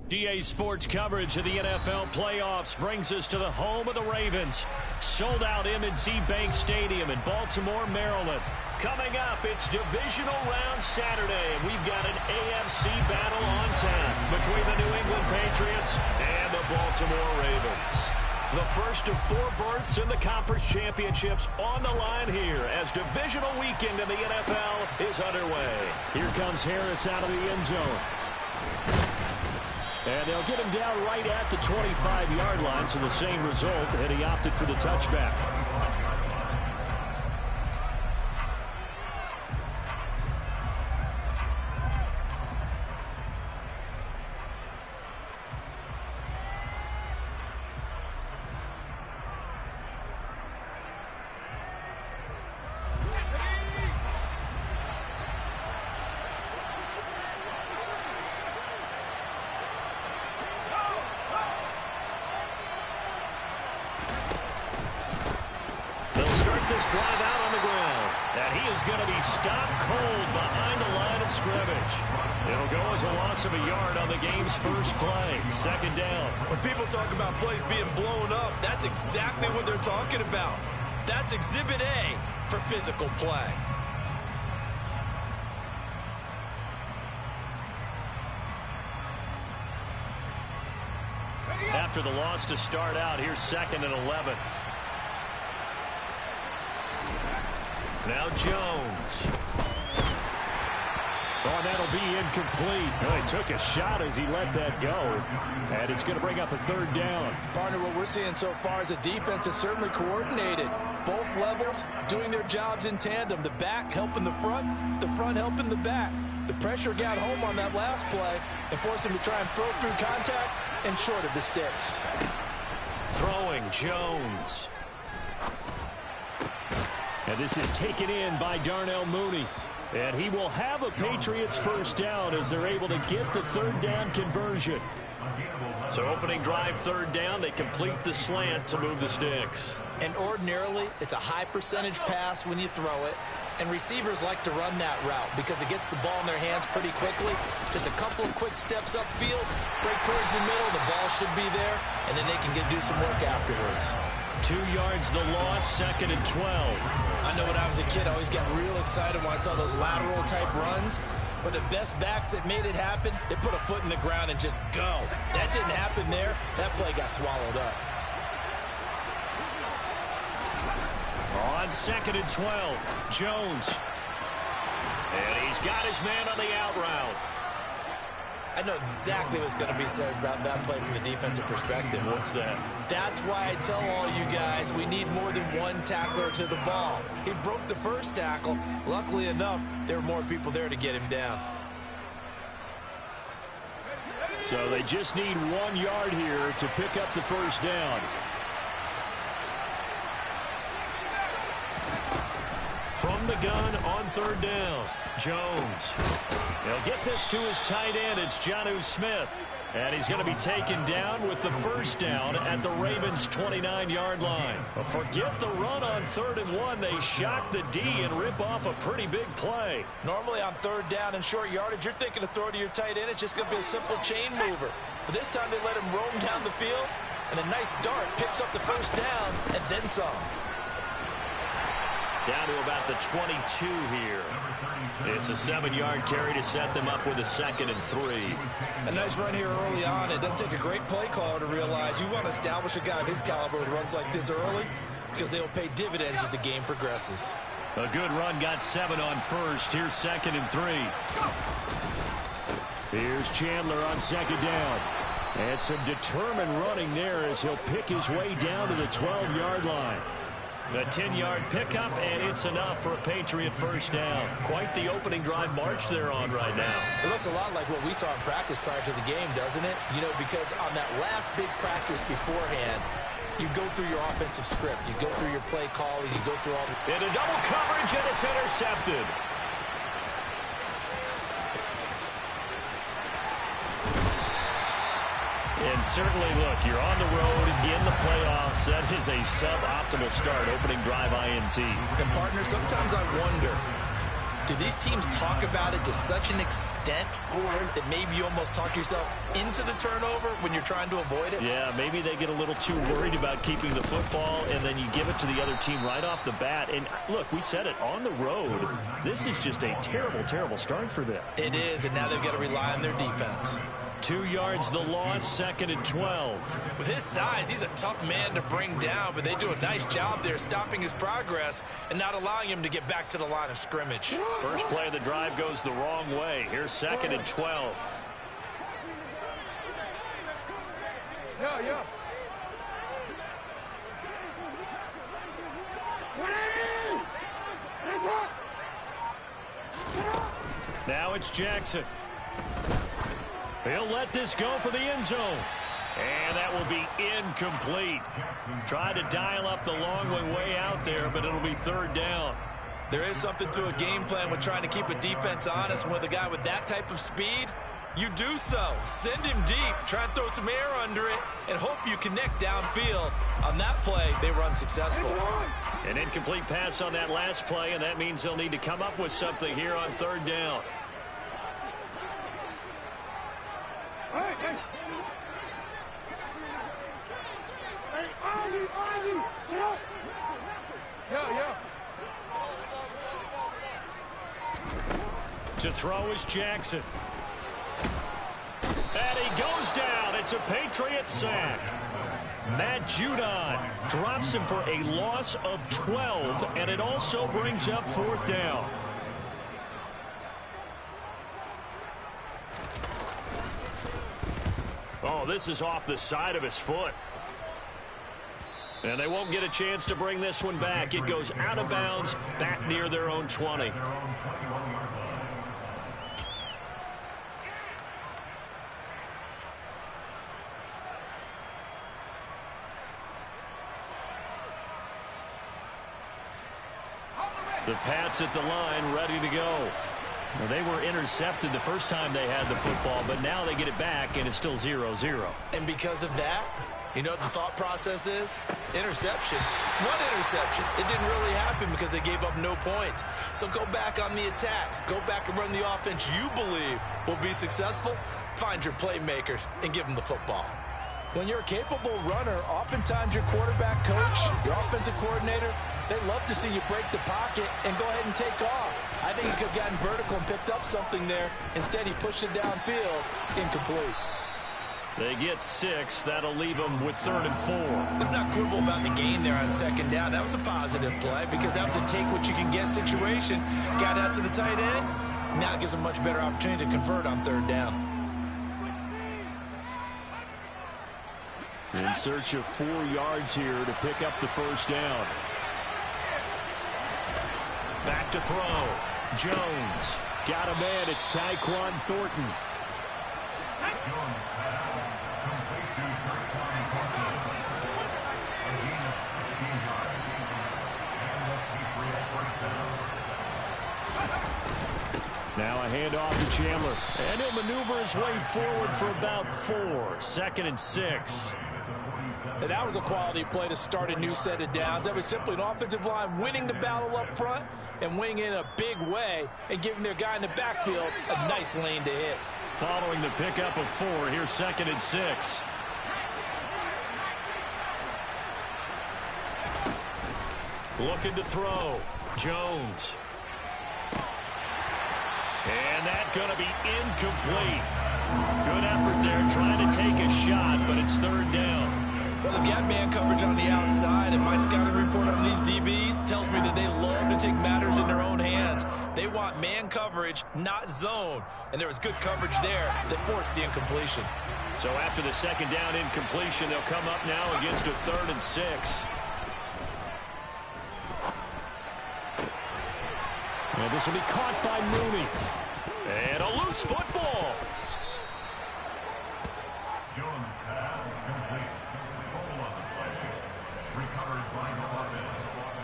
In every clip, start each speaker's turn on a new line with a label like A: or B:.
A: GA Sports coverage of the NFL playoffs brings us to the home of the Ravens. Sold out M&T Bank Stadium in Baltimore, Maryland. Coming up, it's divisional round Saturday, and we've got an AFC battle on tap between the New England Patriots and the Baltimore Ravens. The first of 4 berths in the conference championships on the line here as divisional weekend in the NFL is underway. Here comes Harris out of the end zone. And they'll get him down right at the 25-yard line, so the same result, and he opted for the touchback. This drive out on the ground, and he is going to be stopped cold behind the line of scrimmage. It'll go as a loss of a yard on the game's first play. Second down.
B: When people talk about plays being blown up, that's exactly what they're talking about. That's Exhibit A for physical play.
A: After the loss to start out, here's 2nd and 11. Now Jones. Oh, that'll be incomplete. Oh, he took a shot as he let that go. And it's going to bring up a 3rd down.
C: Partner, what we're seeing so far is the defense is certainly coordinated. Both levels doing their jobs in tandem. The back helping the front helping the back. The pressure got home on that last play and forced him to try and throw through contact and short of the sticks.
A: Throwing Jones. And this is taken in by Darnell Mooney. And he will have a Patriots first down as they're able to get the 3rd down conversion. So opening drive 3rd down, they complete the slant to move the sticks.
C: And ordinarily, it's a high percentage pass when you throw it. And receivers like to run that route because it gets the ball in their hands pretty quickly. Just a couple of quick steps upfield, break towards the middle, the ball should be there, and then they can do some work afterwards.
A: 2 yards the loss, 2nd and 12.
C: I know when I was a kid, I always got real excited when I saw those lateral type runs. But the best backs that made it happen, they put a foot in the ground and just go. That didn't happen there. That play got swallowed up.
A: On 2nd and 12, Jones. And he's got his man on the out route.
C: I know exactly what's going to be said about that play from the defensive perspective.
A: What's that?
C: That's why I tell all you guys we need more than one tackler to the ball. He broke the first tackle. Luckily enough, there were more people there to get him down.
A: So they just need 1 yard here to pick up the first down. From the gun on 3rd down, Jones. He'll get this to his tight end. It's Jonnu Smith. And he's going to be taken down with the first down at the Ravens' 29-yard line. But forget the run on 3rd and 1. They shock the D and rip off a pretty big play.
C: Normally on 3rd down and short yardage, you're thinking to throw to your tight end. It's just going to be a simple chain mover. But this time they let him roam down the field. And a nice dart picks up the first down and then some.
A: Down to about the 22 here. It's a 7-yard carry to set them up with a 2nd and 3.
C: A nice run here early on. It doesn't take a great play caller to realize you want to establish a guy of his caliber who runs like this early because they'll pay dividends as the game progresses.
A: A good run, got 7 on first. Here's 2nd and 3. Here's Chandler on 2nd down. And some determined running there as he'll pick his way down to the 12-yard line. The 10-yard pickup, and it's enough for a Patriot first down. Quite the opening drive march they're on right now.
C: It looks a lot like what we saw in practice prior to the game, doesn't it? You know, because on that last big practice beforehand, you go through your offensive script. You go through your play call, and you go through all the...
A: Into double coverage, and it's intercepted. And certainly, look, you're on the road in the playoffs. That is a suboptimal start, opening drive INT.
C: And, partner, sometimes I wonder,
B: Do these teams talk about it to such an extent that maybe you almost talk yourself into the turnover when you're trying to avoid it?
A: Yeah, maybe they get a little too worried about keeping the football, and then you give it to the other team right off the bat. And look, we said it, on the road, this is just a terrible, terrible start for them.
B: It is, and now they've got to rely on their defense.
A: 2 yards the loss, 2nd and 12.
B: With his size, he's a tough man to bring down, but they do a nice job there stopping his progress and not allowing him to get back to the line of scrimmage.
A: First play of the drive goes the wrong way. Here's 2nd and 12.
D: Yeah.
A: Now it's Jackson. He'll let this go for the end zone. And that will be incomplete. Tried to dial up the long one way out there, but it'll be 3rd down.
B: There is something to a game plan with trying to keep a defense honest. With a guy with that type of speed, you do so. Send him deep. Try and throw some air under it and hope you connect downfield. On that play, they were unsuccessful.
A: An incomplete pass on that last play, and that means they'll need to come up with something here on 3rd down. To throw is Jackson. And he goes down. It's a Patriots sack. Matt Judon drops him for a loss of 12, and it also brings up 4th down. Oh, this is off the side of his foot. And they won't get a chance to bring this one back. It goes out of bounds, back near their own 20. The Pats at the line, ready to go. Well, they were intercepted the first time they had the football, but now they get it back, and it's still 0-0.
B: And because of that, you know what the thought process is? Interception. One interception. It didn't really happen because they gave up no points. So go back on the attack. Go back and run the offense you believe will be successful. Find your playmakers and give them the football.
C: When you're a capable runner, oftentimes your quarterback coach, your offensive coordinator, they love to see you break the pocket and go ahead and take off. I think he could have gotten vertical and picked up something there. Instead, he pushed it downfield. Incomplete.
A: They get 6. That'll leave them with 3rd and 4.
B: Let's not quibble about the gain there on 2nd down. That was a positive play because that was a take-what-you-can-get situation. Got out to the tight end. Now it gives them a much better opportunity to convert on 3rd down.
A: In search of 4 yards here to pick up the 1st down. Back to throw. Jones. Got a man. It's Tyquan Thornton. Now a handoff to Chandler. And he'll maneuver his way forward for about 4. 2nd and 6.
C: And that was a quality play to start a new set of downs. That was simply an offensive line winning the battle up front and winning in a big way and giving their guy in the backfield a nice lane to hit.
A: Following the pickup of 4, here's 2nd and 6. Looking to throw. Jones. And that's going to be incomplete. Good effort there trying to take a shot, but it's 3rd down.
B: Well, they've got man coverage on the outside, and my scouting report on these DBs tells me that they love to take matters in their own hands. They want man coverage, not zone. And there was good coverage there that forced the incompletion.
A: So after the 2nd down incompletion, they'll come up now against a 3rd and 6. And this will be caught by Mooney. And a loose football.
E: Jones pass complete. Fumble on the play. Recovered by the offense.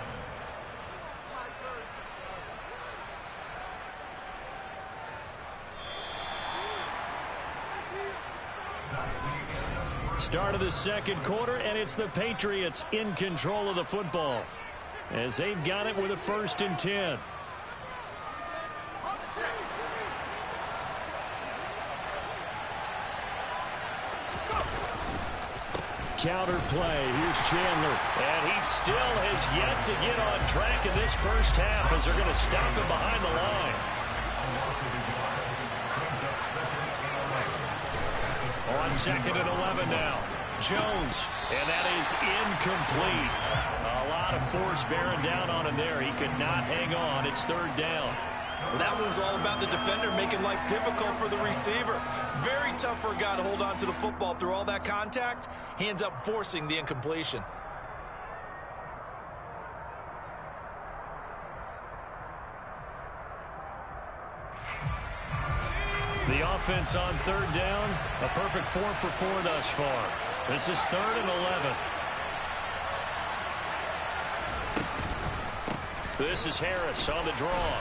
A: Start of the 2nd quarter, and it's the Patriots in control of the football as they've got it with a 1st and 10. counter play. Here's Chandler. And he still has yet to get on track in this first half as they're going to stop him behind the line. On 2nd and 11 now. Jones. And that is incomplete. A lot of force bearing down on him there. He could not hang on. It's 3rd down.
B: Well, that one was all about the defender making life difficult for the receiver. Very tough for a guy to hold on to the football through all that contact. He ends up forcing the incompletion.
A: The offense on 3rd down, a perfect 4 for 4 thus far. This is 3rd and 11. This is Harris on the draw.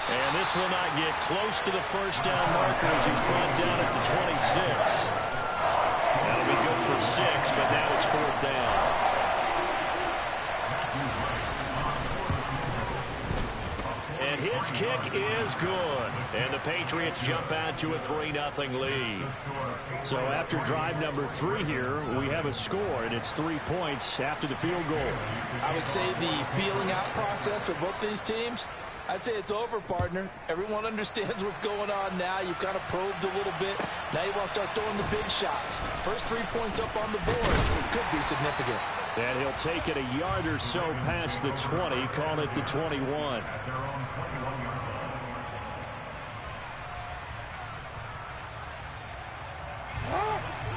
A: And this will not get close to the first down marker as he's brought down at the 26. That'll be good for 6, but now it's 4th down. And his kick is good. And the Patriots jump out to a 3-0 lead. So after drive number 3 here, we have a score, and it's 3 points after the field goal.
C: I would say the feeling out process for both these teams, I'd say it's over, partner. Everyone understands what's going on now. You've kind of probed a little bit. Now you want to start throwing the big shots. First 3 points up on the board could be significant.
A: And he'll take it a yard or so past the 20, call it the 21.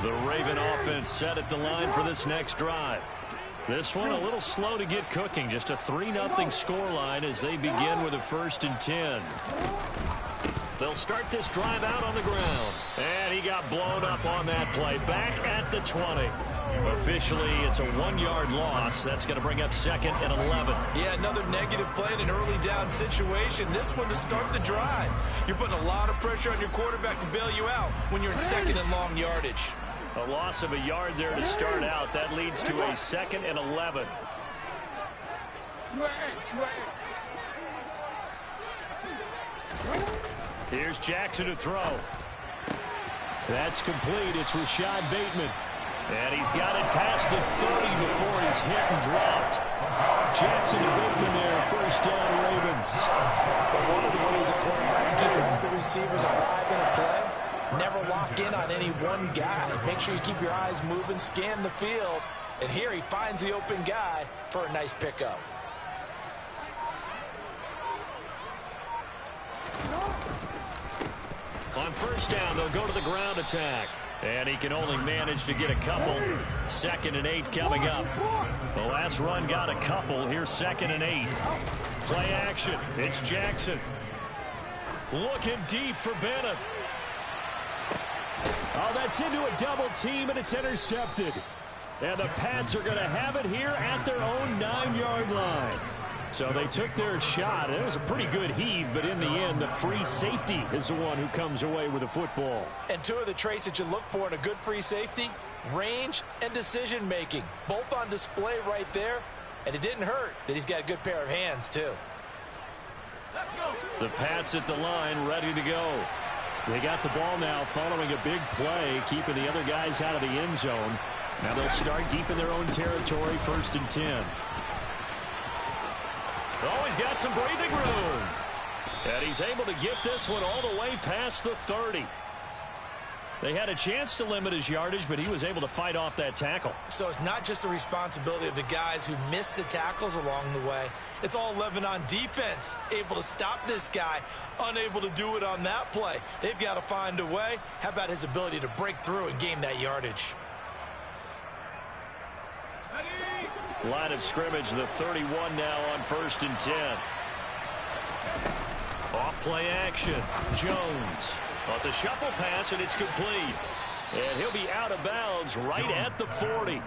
A: The Raven offense set at the line for this next drive. This one a little slow to get cooking. Just a 3-0 scoreline as they begin with a 1st and 10. They'll start this drive out on the ground. And he got blown up on that play. Back at the 20. Officially, it's a 1-yard loss. That's going to bring up 2nd and 11.
B: Yeah, another negative play in an early down situation. This one to start the drive. You're putting a lot of pressure on your quarterback to bail you out when you're in 2nd and long yardage.
A: A loss of a yard there to start out. That leads to a 2nd and 11. Here's Jackson to throw. That's complete. It's Rashad Bateman. And he's got it past the 30 before he's hit and dropped. Jackson to Bateman there. 1st down, Ravens.
C: But one of the ways the quarterbacks keep all the receivers alive in a play, never lock in on any one guy. Make sure you keep your eyes moving, scan the field. And here he finds the open guy for a nice pickup.
A: On 1st down, they'll go to the ground attack. And he can only manage to get a couple. 2nd and 8 coming up. The last run got a couple. Here's 2nd and 8. Play action. It's Jackson. Looking deep for Bennett. Oh, that's into a double team, and it's intercepted. And the Pats are going to have it here at their own 9-yard line. So they took their shot. It was a pretty good heave, but in the end, the free safety is the one who comes away with the football.
C: And 2 of the traits that you look for in a good free safety, range and decision-making. Both on display right there. And it didn't hurt that he's got a good pair of hands, too.
A: The Pats at the line, ready to go. They got the ball now following a big play, keeping the other guys out of the end zone. Now they'll start deep in their own territory, 1st and 10. Oh, he's got some breathing room. And he's able to get this one all the way past the 30. They had a chance to limit his yardage, but he was able to fight off that tackle.
B: So it's not just the responsibility of the guys who missed the tackles along the way. It's all 11 on defense. Able to stop this guy, unable to do it on that play. They've got to find a way. How about his ability to break through and gain that yardage?
A: Line of scrimmage, the 31 now on 1st and 10. Off play action. Jones. Well, it's a shuffle pass, and it's complete. And he'll be out of bounds right at the 40.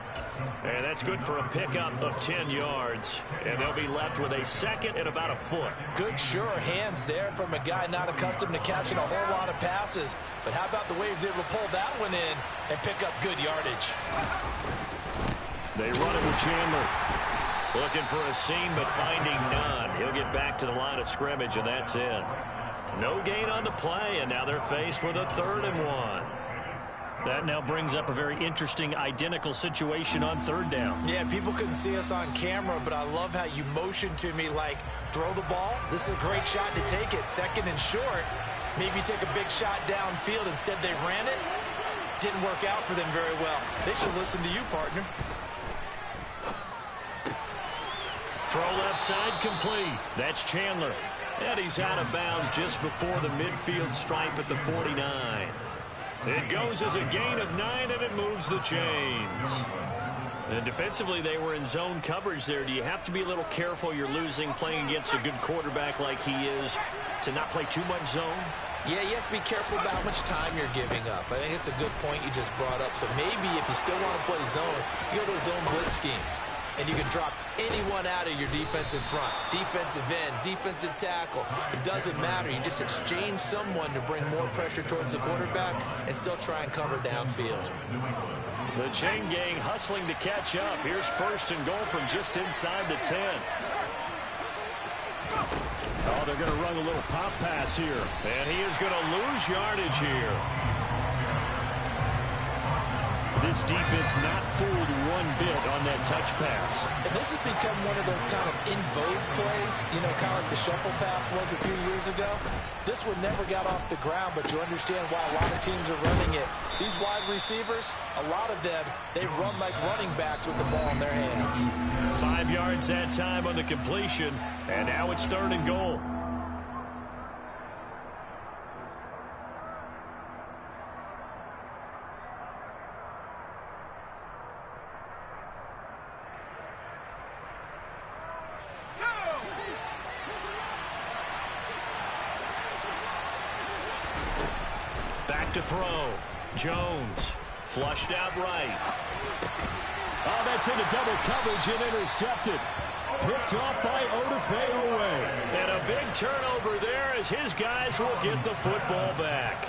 A: And that's good for a pickup of 10 yards. And they'll be left with a 2nd and about a foot.
C: Good, sure hands there from a guy not accustomed to catching a whole lot of passes. But how about the way he was able to pull that one in and pick up good yardage?
A: They run it with Chandler. Looking for a seam, but finding none. He'll get back to the line of scrimmage, and that's it. No gain on the play, and now they're faced with a 3rd and 1. That now brings up a very interesting identical situation on third down.
B: Yeah, people couldn't see us on camera, but I love how you motioned to me like, throw the ball. This is a great shot to take it. Second and short. Maybe take a big shot downfield. Instead, they ran it. Didn't work out for them very well. They should listen to you, partner.
A: Throw left side complete. That's Chandler. And he's out of bounds just before the midfield stripe at the 49. It goes as a gain of 9, and it moves the chains. And defensively, they were in zone coverage there. Do you have to be a little careful? You're losing playing against a good quarterback like he is to not play too much zone?
B: Yeah, you have to be careful about how much time you're giving up. I think it's a good point you just brought up. So maybe if you still want to play zone, you go to a zone blitz scheme. And you can drop anyone out of your defensive front. Defensive end, defensive tackle. It doesn't matter. You just exchange someone to bring more pressure towards the quarterback and still try and cover downfield.
A: The chain gang hustling to catch up. Here's first and goal from just inside the 10. Oh, they're going to run a little pop pass here. And he is going to lose yardage here. This defense not fooled one bit on that touch pass.
C: And this has become one of those kind of in vogue plays, you know, kind of like the shuffle pass was a few years ago. This one never got off the ground, but you understand why a lot of teams are running it. These wide receivers, a lot of them, they run like running backs with the ball in their hands.
A: 5 yards that time on the completion, and now it's third and goal. To throw. Jones flushed out right.
D: Oh, that's into double coverage and intercepted. Picked off by Odafe Owe.
A: And a big turnover there as his guys will get the football back.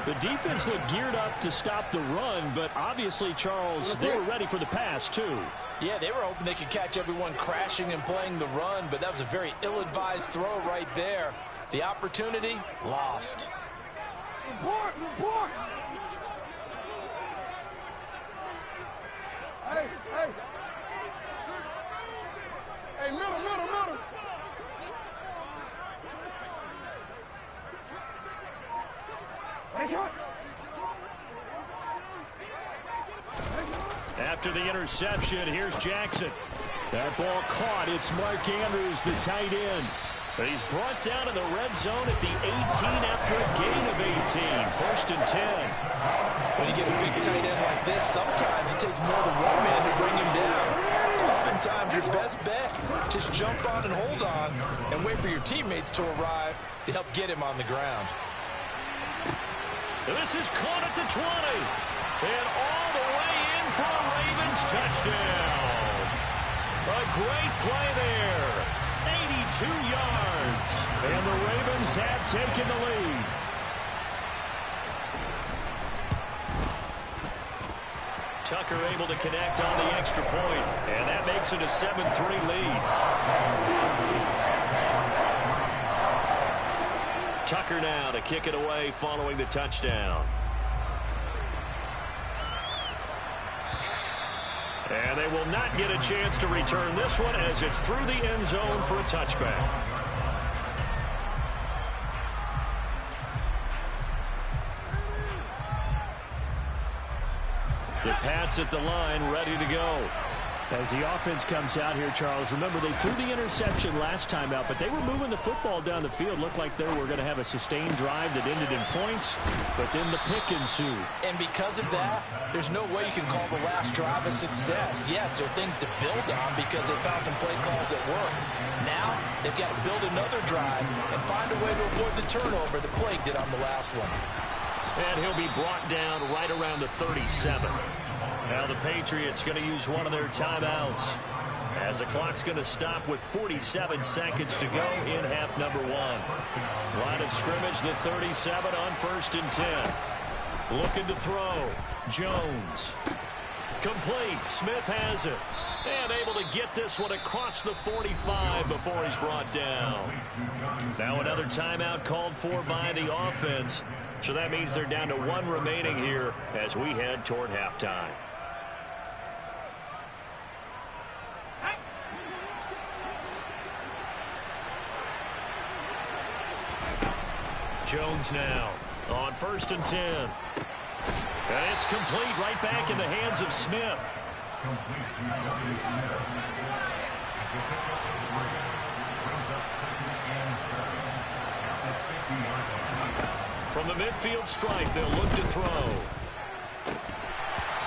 D: The defense looked geared up to stop the run, but obviously, Charles, they were ready for the pass, too.
C: Yeah, they were hoping they could catch everyone crashing and playing the run, but that was a very ill-advised throw right there. The opportunity, lost.
F: Hey, hey. Hey, middle.
A: After the interception, here's Jackson.
D: That ball caught. It's Mark Andrews, the tight end.
A: He's brought down in the red zone at the 18 after a gain of 18. First and 10.
C: When you get a big tight end like this, sometimes it takes more than one man to bring him down. Oftentimes, your best bet, just jump on and hold on and wait for your teammates to arrive to help get him on the ground.
A: This is caught at the 20. And all the way in for a Ravens touchdown. A great play there. 82 yards.
D: And the Ravens have taken the lead.
A: Tucker able to connect on the extra point, and that makes it a 7-3 lead. Tucker now to kick it away following the touchdown. And they will not get a chance to return this one as it's through the end zone for a touchback. The Pats at the line, ready to go.
D: As the offense comes out here, Charles, remember they threw the interception last time out, but they were moving the football down the field. Looked like they were going to have a sustained drive that ended in points, but then the pick ensued.
C: And because of that, there's no way you can call the last drive a success. Yes, there are things to build on because they found some play calls that work. Now, they've got to build another drive and find a way to avoid the turnover the Plague did on the last one.
A: And he'll be brought down right around the 37. Now the Patriots going to use one of their timeouts as the clock's going to stop with 47 seconds to go in half number one. Line of scrimmage, the 37 on first and 10. Looking to throw. Jones. Complete. Smith has it. And able to get this one across the 45 before he's brought down. Now another timeout called for by the offense. So that means they're down to 1 remaining here as we head toward halftime. Jones now on 1st and 10. And it's complete right back in the hands of Smith.
E: Complete to W. Smith. As they pick up the three. Brings up 2nd and 7. At the 50-yard line.
A: From the midfield stripe, they'll look to throw.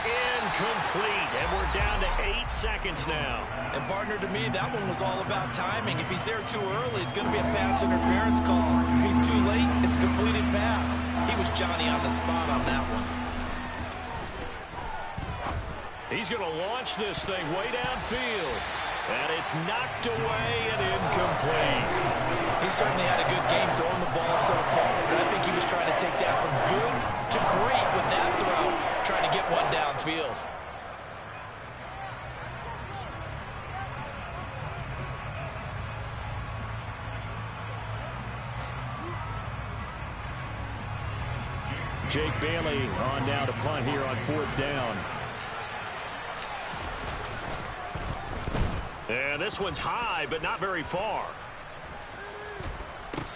A: Incomplete, and we're down to 8 seconds now.
B: And partner, to me, that one was all about timing. If he's there too early, it's going to be a pass interference call. If he's too late, it's a completed pass. He was Johnny on the spot on that one.
A: He's going to launch this thing way downfield. And it's knocked away and incomplete.
B: He certainly had a good game throwing the ball so far, but I think he was trying to take that from good to great with that throw, trying to get one downfield.
D: Jake Bailey on now to punt here on 4th down.
A: And this one's high, but not very far.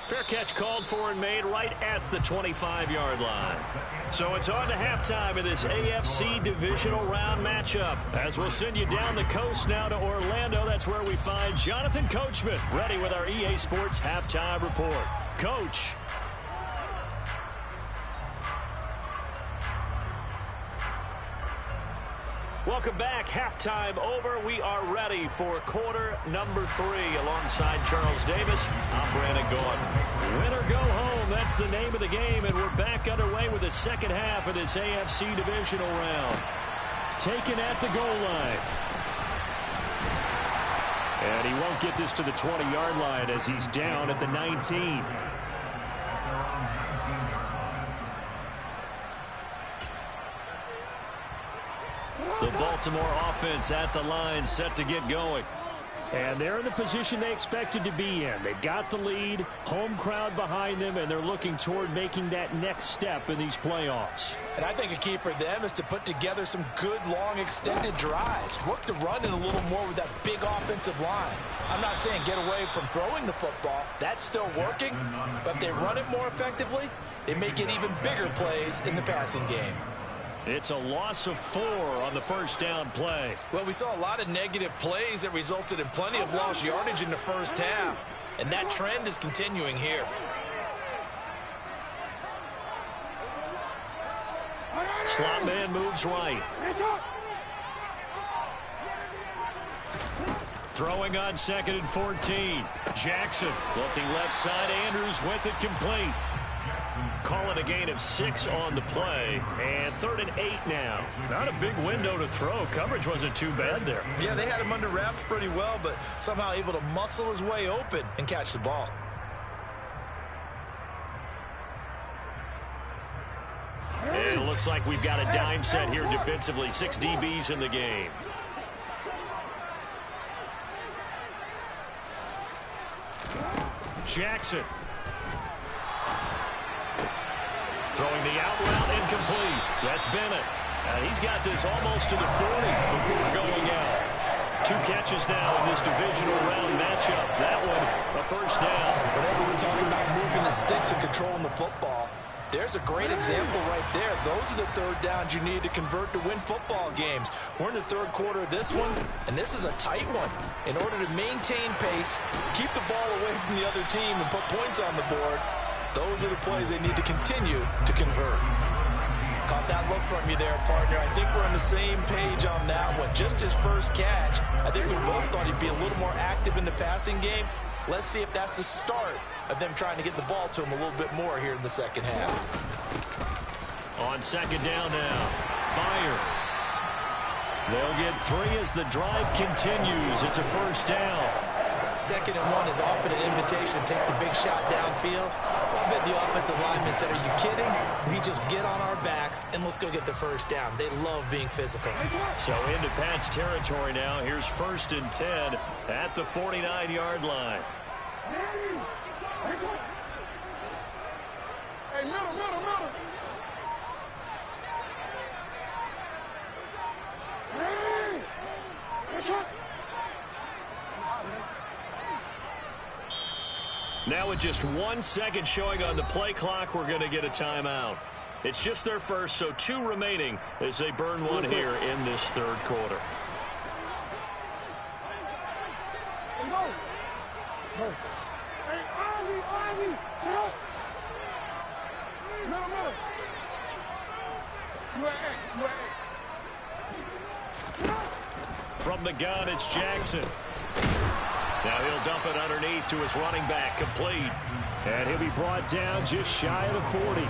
A: Fair catch called for and made right at the 25-yard line. So it's on to halftime in this AFC divisional round matchup. As we'll send you down the coast now to Orlando, that's where we find Jonathan Coachman ready with our EA Sports halftime report. Coach. Welcome back. Halftime over. We are ready for quarter number 3 alongside Charles Davis. I'm Brandon Gordon. Win or go home. That's the name of the game, and we're back underway with the second half of this AFC divisional round.
D: Taken at the goal line. And he won't get this to the 20-yard line as he's down at the 19.
A: The Baltimore offense at the line, set to get going.
D: And they're in the position they expected to be in. They've got the lead, home crowd behind them, and they're looking toward making that next step in these playoffs.
C: And I think a key for them is to put together some good, long, extended drives. Work the run in a little more with that big offensive line. I'm not saying get away from throwing the football. That's still working. But if they run it more effectively, they may get even bigger plays in the passing game.
A: It's a loss of 4 on the first down play.
B: Well, we saw a lot of negative plays that resulted in plenty of lost yardage in the first half. And that trend is continuing here.
A: Slot man moves right. Throwing on 2nd and 14. Jackson looking left side. Andrews with it complete. Calling a gain of 6 on the play. And 3rd and 8 now. Not a big window to throw. Coverage wasn't too bad there.
B: Yeah, they had him under wraps pretty well, but somehow able to muscle his way open and catch the ball.
A: And it looks like we've got a dime set here defensively. 6 DBs in the game. Jackson. Throwing the out route incomplete. That's Bennett. He's got this almost to the 40 before going out. 2 catches now in this divisional round matchup. That one, a first down.
C: Whenever we're talking about moving the sticks and controlling the football, there's a great example right there. Those are the 3rd downs you need to convert to win football games. We're in the 3rd quarter of this one, and this is a tight one. In order to maintain pace, keep the ball away from the other team, and put points on the board, those are the plays they need to continue to convert. Caught that look from you there, partner. I think we're on the same page on that one. Just his first catch. I think we both thought he'd be a little more active in the passing game. Let's see if that's the start of them trying to get the ball to him a little bit more here in the second half.
A: On 2nd down now, Byer. They'll get 3 as the drive continues. It's a first down.
B: 2nd and 1 is often an invitation to take the big shot downfield. I bet the offensive lineman said, are you kidding? We just get on our backs and let's go get the first down. They love being physical.
A: So into Pat's territory now. Here's 1st and 10 at the 49-yard line.
E: Hey, middle.
A: Now with just 1 second showing on the play clock, we're going to get a timeout. It's just their first, so 2 remaining as they burn one here in this third quarter. From the gun, it's Jackson. Now he'll dump it underneath to his running back, complete.
D: And he'll be brought down just shy of the 40.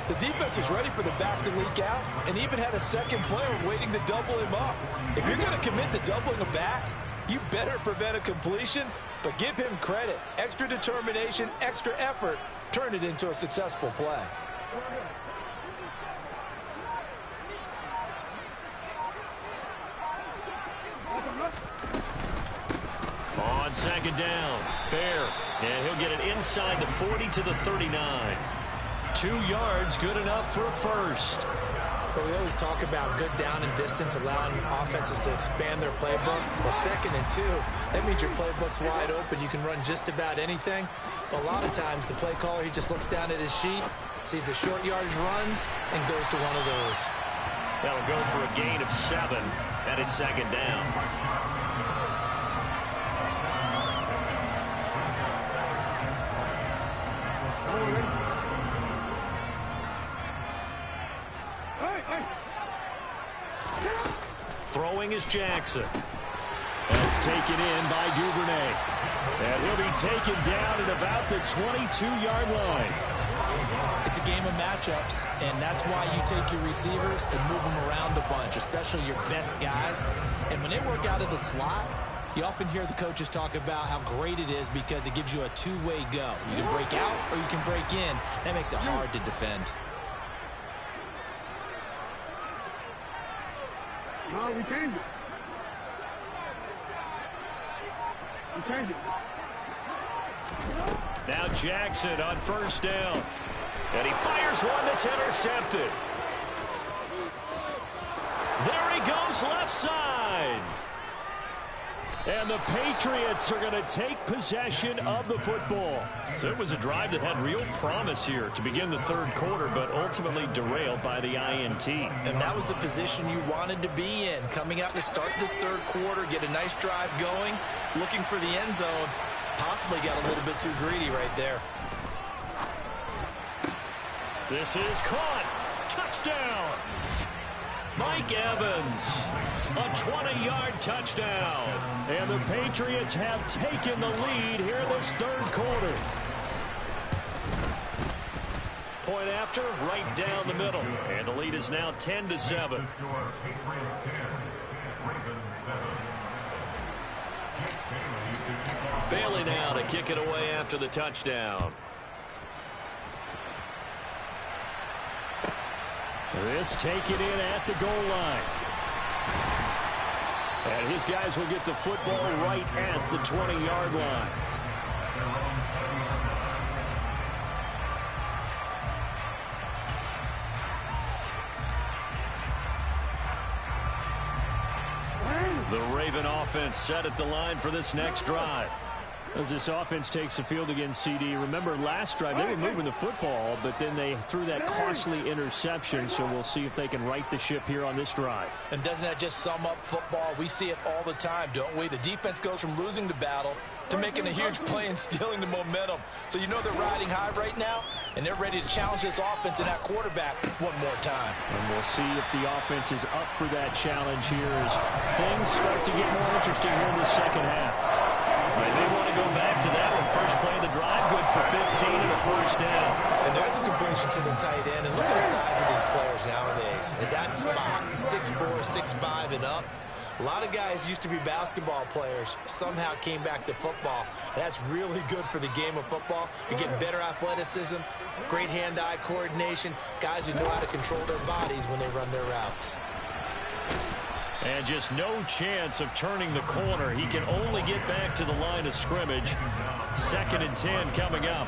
C: The defense was ready for the back to leak out and even had a second player waiting to double him up. If you're going to commit to doubling a back, you better prevent a completion, but give him credit. Extra determination, extra effort, turn it into a successful play.
A: On second down, Bear, and he'll get it inside the 40 to the 39. 2 yards, good enough for a first.
B: But we always talk about good down and distance, allowing offenses to expand their playbook. Well, 2nd and 2, that means your playbook's wide open. You can run just about anything. But a lot of times, the play caller, he just looks down at his sheet, sees the short yardage runs, and goes to one of those.
A: That'll go for a gain of 7, and it's second down. Throwing is Jackson.
D: That's taken in by Duvernay. And he'll be taken down at about the 22-yard line.
B: It's a game of matchups, and that's why you take your receivers and move them around a bunch, especially your best guys. And when they work out of the slot, you often hear the coaches talk about how great it is because it gives you a two-way go. You can break out or you can break in. That makes it hard to defend.
F: No, we changed it. We changed it.
A: Now Jackson on first down. And he fires one that's intercepted. There he goes left side. And the Patriots are going to take possession of the football. So it was a drive that had real promise here to begin the third quarter, but ultimately derailed by the INT.
B: And that was the position you wanted to be in. Coming out to start this third quarter, get a nice drive going, looking for the end zone. Possibly got a little bit too greedy right there.
A: This is caught. Touchdown. Mike Evans, a 20-yard touchdown.
D: And the Patriots have taken the lead here in this third quarter.
A: Point after, right down the middle. And the lead is now 10-7. Bailey now to kick it away after the touchdown.
D: This taken in at the goal line. And his guys will get the football right at the 20-yard line.
A: The Raven offense set at the line for this next drive.
D: As this offense takes the field against CD, remember last drive they were moving the football, but then they threw that costly interception, so we'll see if they can right the ship here on this drive.
C: And doesn't that just sum up football? We see it all the time, don't we? The defense goes from losing the battle to making a huge play and stealing the momentum. So you know they're riding high right now, and they're ready to challenge this offense and that quarterback one more time.
D: And we'll see if the offense is up for that challenge here as things start to get more interesting here in the second half.
A: They may want to go back to that one. First play of the drive, good for 15 and a first down.
B: And there's a completion to the tight end. And look at the size of these players nowadays. At that spot, 6'4", 6'5", and up. A lot of guys used to be basketball players, somehow came back to football. And that's really good for the game of football. You're getting better athleticism, great hand-eye coordination, guys who know how to control their bodies when they run their routes.
A: And just no chance of turning the corner. He can only get back to the line of scrimmage. 2nd and 10 coming up.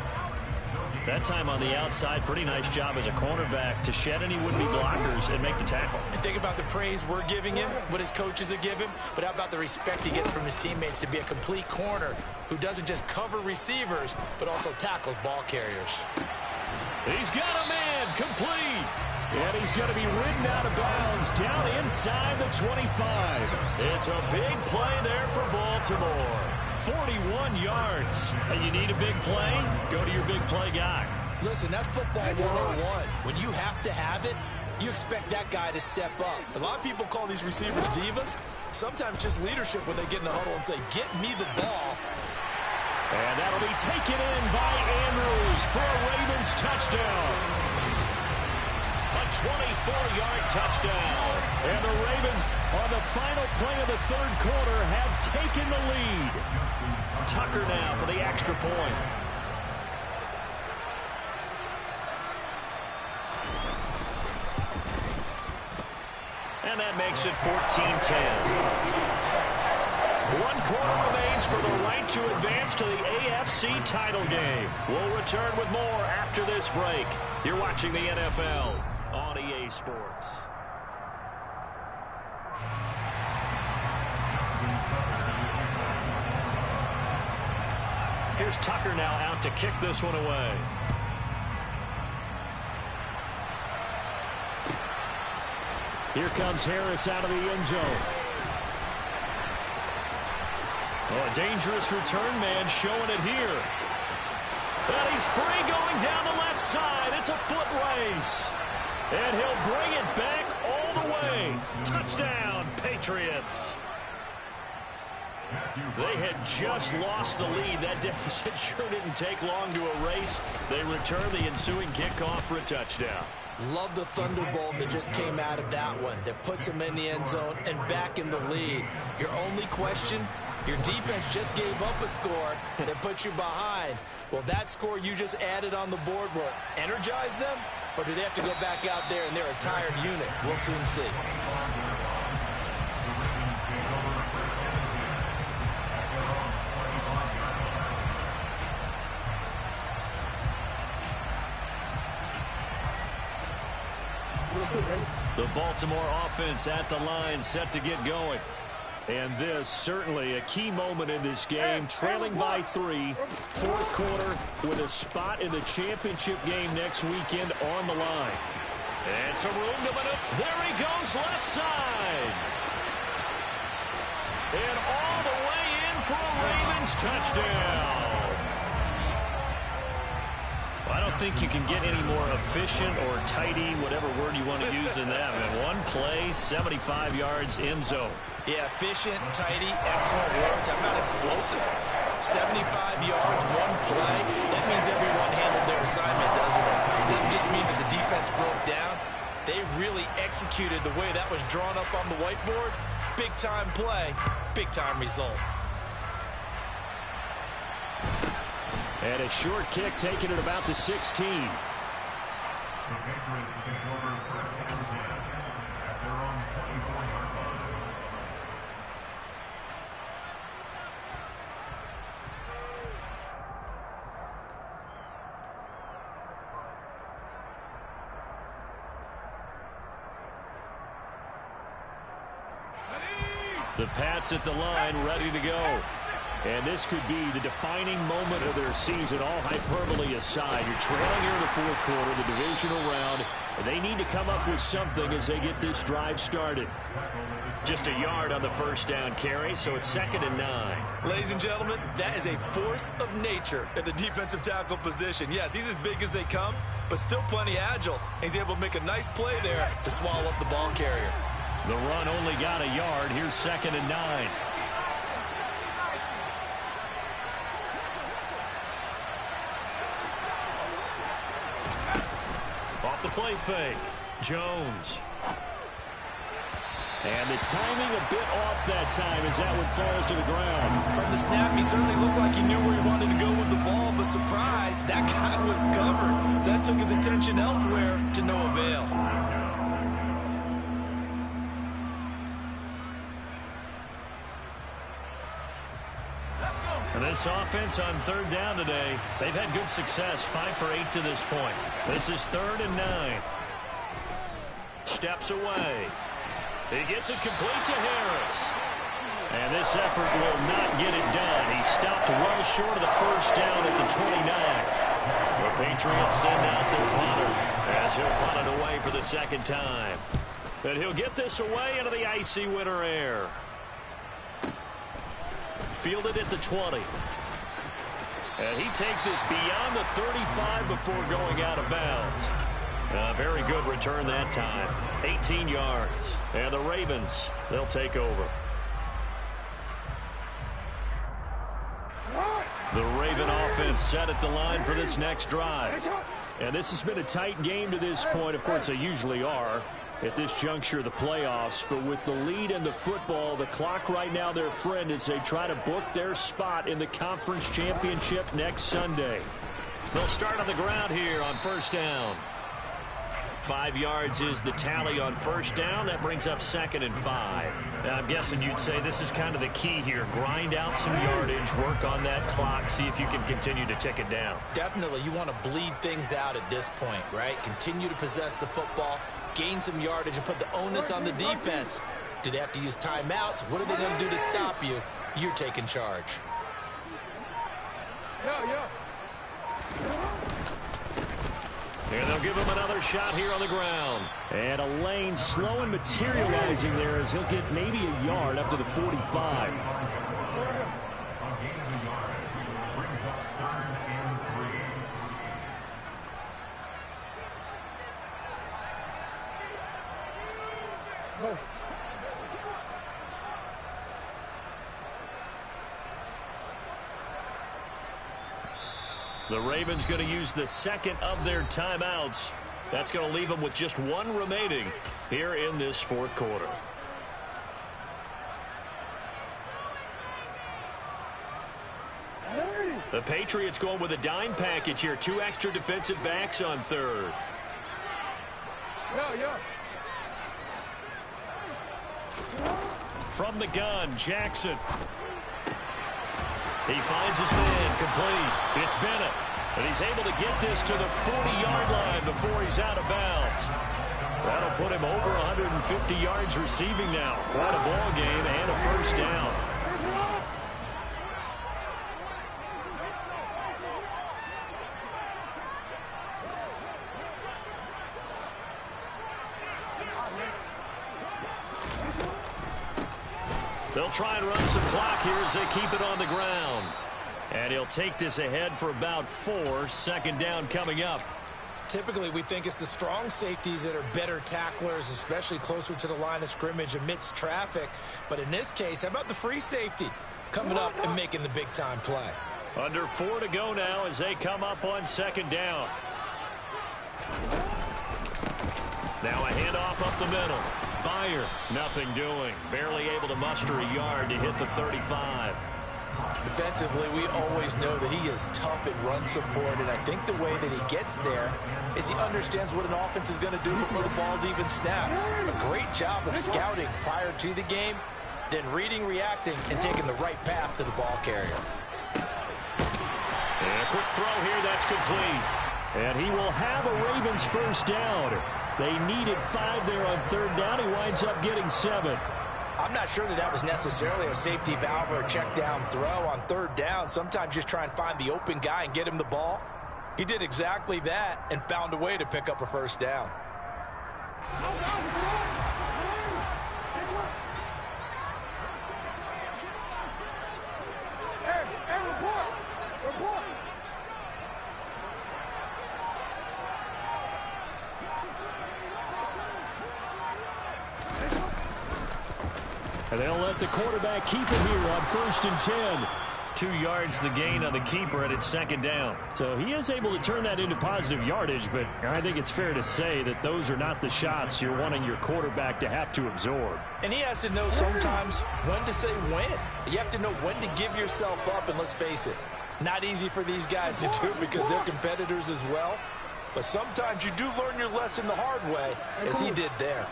D: That time on the outside, pretty nice job as a cornerback to shed any would-be blockers and make the tackle.
B: And think about the praise we're giving him, what his coaches have given him, but how about the respect he gets from his teammates to be a complete corner who doesn't just cover receivers, but also tackles ball carriers.
D: He's got a man, complete. And he's going to be ridden out of bounds down inside the 25.
A: It's a big play there for Baltimore. 41 yards. And you need a big play? Go to your big play guy.
B: Listen, that's football 101. When you have to have it, you expect that guy to step up. A lot of people call these receivers divas. Sometimes just leadership when they get in the huddle and say, get me the ball.
D: And that'll be taken in by Andrews for a Ravens touchdown.
A: A 24-yard touchdown.
D: And the Ravens, on the final play of the third quarter, have taken the lead.
A: Tucker now for the extra point. And that makes it 14-10. 1 quarter remains for the right to advance to the AFC title game. We'll return with more after this break. You're watching the NFL on EA Sports. Here's Tucker now out to kick this one away.
D: Here comes Harris out of the end zone.
A: Oh, a dangerous return man showing it here. And he's free going down the left side. It's a foot race. And he'll bring it back all the way. Touchdown, Patriots. They had just lost the lead. That deficit sure didn't take long to erase. They return the ensuing kickoff for a touchdown.
B: Love the thunderbolt that just came out of that one that puts him in the end zone and back in the lead. Your only question, your defense just gave up a score that put you behind. Well, that score you just added on the board will energize them, or do they have to go back out there and they're a tired unit? We'll soon see.
A: The Baltimore offense at the line, set to get going.
D: And this certainly a key moment in this game, trailing by 3, fourth quarter, with a spot in the championship game next weekend on the line.
A: And some room to maneuver. There he goes, left side. And all the way in for a Ravens touchdown. I don't think you can get any more efficient or tidy, whatever word you want to use in that. And one play, 75 yards, end zone.
B: Yeah, efficient, tidy, excellent words. How about explosive? 75 yards, one play. That means everyone handled their assignment, doesn't it? It doesn't just mean that the defense broke down. They really executed the way that was drawn up on the whiteboard. Big-time play, big-time result.
D: And a short kick taken at about the 16.
E: The Patriots take over first and 10 at their own 24-yard line.
D: The Pats at the line, ready to go. And this could be the defining moment of their season, all hyperbole aside. You're trailing here in the fourth quarter, the divisional round, and they need to come up with something as they get this drive started.
A: Just a yard on the first down carry, so it's 2nd and 9.
B: Ladies and gentlemen, that is a force of nature at the defensive tackle position. Yes, he's as big as they come, but still plenty agile. He's able to make a nice play there to swallow up the ball carrier.
D: The run only got a yard. Here's 2nd and 9.
A: Off the play fake. Jones.
D: And the timing a bit off that time as that one falls to the ground.
B: From the snap, he certainly looked like he knew where he wanted to go with the ball, but surprise, that guy was covered. So that took his attention elsewhere to no avail.
A: And this offense on third down today, they've had good success, 5 for 8 to this point. This is 3rd and 9. Steps away. He gets it complete to Harris. And this effort will not get it done. He stopped well short of the first down at the 29. The Patriots send out their punter as he'll punt it away for the second time. And he'll get this away into the icy winter air. Fielded at the 20. And he takes us beyond the 35 before going out of bounds. Very good return that time. 18 yards. And the Ravens, they'll take over. The Raven offense set at the line for this next drive. And this has been a tight game to this point. Of course, they usually are at this juncture of the playoffs. But with the lead in the football, the clock right now their friend as they try to book their spot in the conference championship next Sunday. They'll start on the ground here on first down. 5 yards is the tally on first down. That brings up 2nd and 5. Now, I'm guessing you'd say this is kind of the key here. Grind out some yardage, work on that clock, see if you can continue to tick it down.
B: Definitely, you want to bleed things out at this point, right? Continue to possess the football, gain some yardage, and put the onus on the defense. Do they have to use timeouts? What are they going to do to stop you? You're taking charge.
A: And they'll give him another shot here on the ground. And a lane slow and materializing there as he'll get maybe a yard up to the 45. The Ravens going to use the second of their timeouts. That's going to leave them with just one remaining here in this fourth quarter. The Patriots going with a dime package here. 2 extra defensive backs on third. From the gun, Jackson. He finds his man complete. It's Bennett. And he's able to get this to the 40-yard line before he's out of bounds. That'll put him over 150 yards receiving now. Quite a ball game and a first down. They'll try and run some clock here as they keep it on the ground. And he'll take this ahead for about 4. 2nd down coming up.
B: Typically, we think it's the strong safeties that are better tacklers, especially closer to the line of scrimmage amidst traffic. But in this case, how about the free safety coming up and making the big-time play?
A: Under 4 to go now as they come up on 2nd down. Now a handoff up the middle. Byer, nothing doing. Barely able to muster a yard to hit the 35.
B: Defensively, we always know that he is tough in run support, and I think the way that he gets there is he understands what an offense is going to do before the ball's even snapped. A great job of scouting prior to the game, then reading, reacting, and taking the right path to the ball carrier.
A: And a quick throw here, that's complete. And he will have a Ravens first down. They needed 5 there on 3rd down. He winds up getting 7.
B: I'm not sure that was necessarily a safety valve or a check down throw on 3rd down. Sometimes just try and find the open guy and get him the ball. He did exactly that and found a way to pick up a first down.
A: And they'll let the quarterback keep it here on 1st and 10. 2 yards the gain on the keeper, and it's 2nd down. So he is able to turn that into positive yardage, but I think it's fair to say that those are not the shots you're wanting your quarterback to have to absorb.
B: And he has to know sometimes when to say when. You have to know when to give yourself up, and let's face it, not easy for these guys to do because they're competitors as well. But sometimes you do learn your lesson the hard way, as he did there.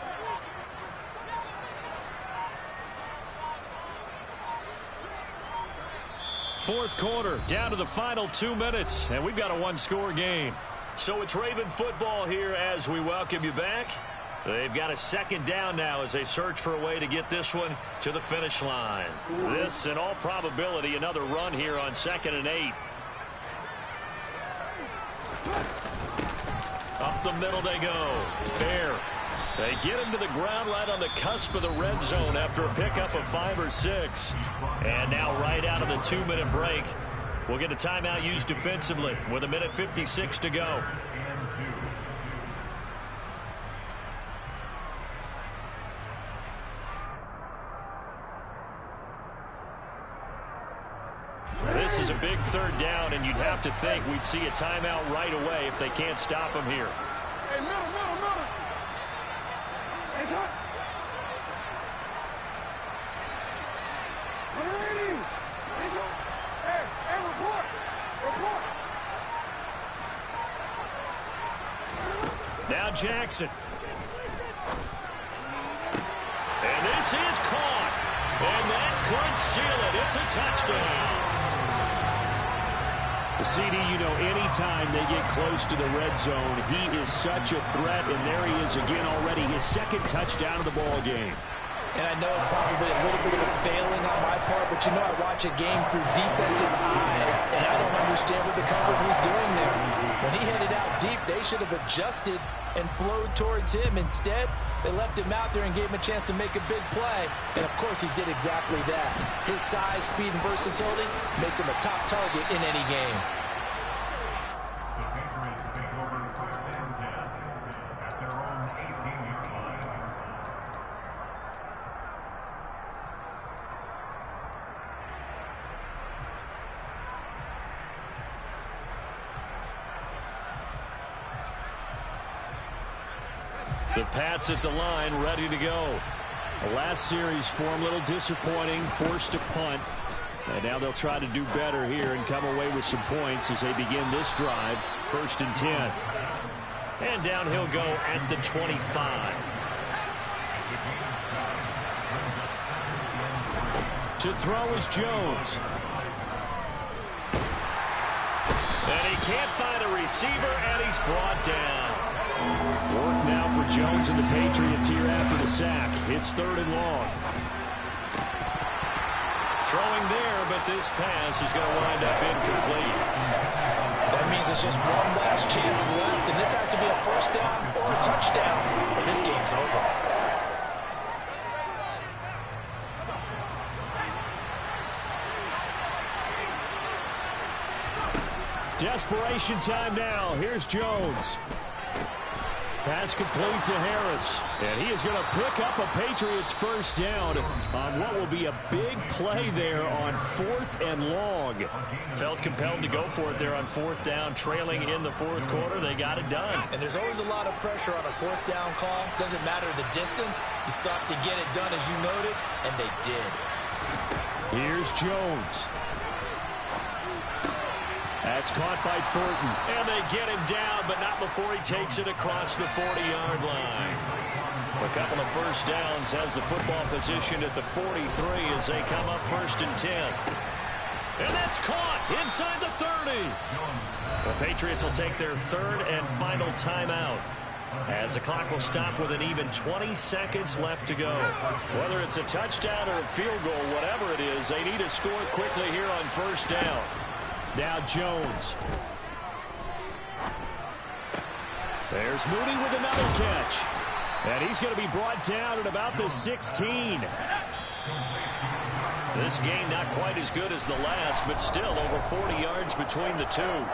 A: Fourth quarter, down to the final 2 minutes, and we've got a one-score game. So it's Raven football here as we welcome you back. They've got a second down now as they search for a way to get this one to the finish line. This, in all probability, another run here on 2nd and 8. Up the middle they go. Bear. They get him to the ground right on the cusp of the red zone after a pickup of 5 or 6. And now right out of the 2-minute break, we'll get a timeout used defensively with 1:56 to go. This is a big third down, and you'd have to think we'd see a timeout right away if they can't stop him here.
F: Hey, middle. It's hot. Hey, report.
A: Now Jackson. And this is caught. And that could seal it. It's a touchdown. CD, you know, anytime they get close to the red zone, he is such a threat, and there he is again already, his second touchdown of the ball game.
C: And I know it's probably a little bit of a failing on my part, but you know I watch a game through defensive eyes, and I don't understand what the coverage was doing there. When he headed out deep, they should have adjusted and flowed towards him. Instead, they left him out there and gave him a chance to make a big play. And, of course, he did exactly that. His size, speed, and versatility makes him a top target in any game.
E: The Patriots take over 1st and 10 at their own 18-yard line.
A: The Pats at the line, ready to go. The last series for him, a little disappointing, forced to punt. And now they'll try to do better here and come away with some points as they begin this drive. 1st and 10. And down he'll go at the 25. To throw is Jones. And he can't find a receiver, and he's brought down. Work now for Jones and the Patriots here after the sack. It's 3rd and long. Throwing there, but this pass is going to wind up incomplete.
C: That means it's just one last chance left, and this has to be a 1st down or a touchdown, or this game's over.
A: Desperation time now. Here's Jones. Pass complete to Harris. And he is going to pick up a Patriots 1st down on what will be a big play there on 4th and long. Felt compelled to go for it there on 4th down, trailing in the 4th quarter. They got it done.
B: And there's always a lot of pressure on a 4th down call. Doesn't matter the distance. You stop to get it done, as you noted, and they did.
A: Here's Jones. That's caught by Thornton. And they get him down, but not before he takes it across the 40-yard line. A couple of 1st downs has the football position at the 43 as they come up 1st and 10. And that's caught inside the 30. The Patriots will take their 3rd and final timeout as the clock will stop with an even 20 seconds left to go. Whether it's a touchdown or a field goal, whatever it is, they need to score quickly here on 1st down. Now Jones. There's Mooney with another catch. And he's going to be brought down at about the 16. This game not quite as good as the last, but still over 40 yards between the two.